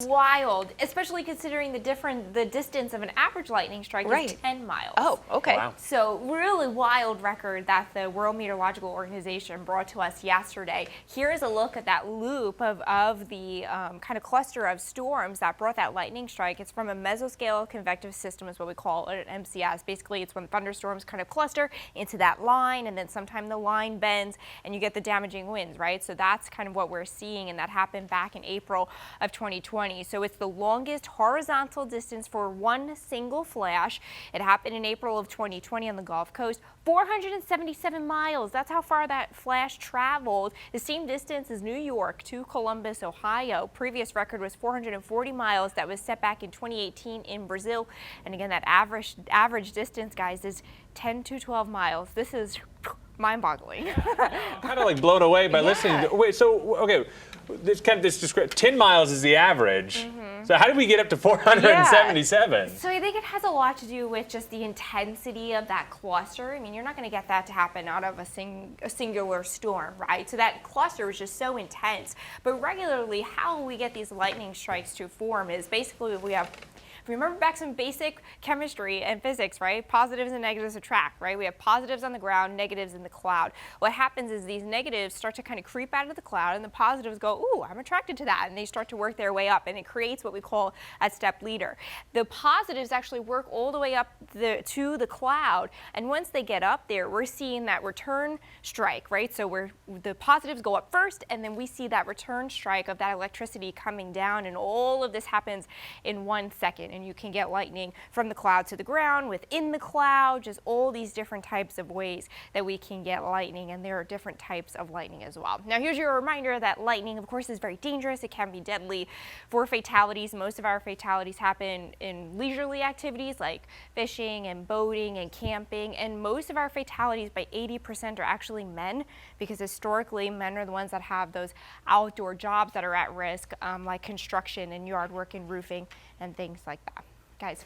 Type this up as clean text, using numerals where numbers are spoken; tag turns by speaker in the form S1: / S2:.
S1: Wild, especially considering the distance of an average lightning strike is 10 miles.
S2: Oh, okay.
S3: Wow.
S1: So really wild record that the World Meteorological Organization brought to us yesterday. Here is a look at that loop of the kind of cluster of storms that brought that lightning strike. It's from a mesoscale convective system is what we call it, an MCS. Basically, it's when thunderstorms kind of cluster into that line, and then sometime the line bends and you get the damaging winds, right? So that's kind of what we're seeing, and that happened back in April of 2020. So it's the longest horizontal distance for one single flash. It happened in April of 2020 on the Gulf Coast. 477 miles. That's how far that flash traveled. The same distance as New York to Columbus, Ohio. Previous record was 440 miles. That was set back in 2018 in Brazil. And again, that average distance, guys, is 10 to 12 miles. This is mind-boggling.
S3: I'm kind of like blown away by listening. Wait, so, okay, this 10 miles is the average. So how did we get up to 477?
S1: So I think it has a lot to do with just the intensity of that cluster. I mean, you're not going to get that to happen out of a singular storm, right? So that cluster was just so intense. But regularly, how we get these lightning strikes to form is basically we have, remember back some basic chemistry and physics, right? Positives and negatives attract, right? We have positives on the ground, negatives in the cloud. What happens is these negatives start to kind of creep out of the cloud, and the positives go, ooh, I'm attracted to that, and they start to work their way up, and it creates what we call a step leader. The positives actually work all the way up to the cloud, and once they get up there, we're seeing that return strike, right? So the positives go up first, and then we see that return strike of that electricity coming down, and all of this happens in 1 second. And you can get lightning from the cloud to the ground, within the cloud, just all these different types of ways that we can get lightning, and there are different types of lightning as well. Now here's your reminder that lightning, of course, is very dangerous. It can be deadly. For fatalities, most of our fatalities happen in leisurely activities like fishing and boating and camping, and most of our fatalities, by 80%, are actually men, because historically men are the ones that have those outdoor jobs that are at risk, like construction and yard work and roofing and things like that. Guys,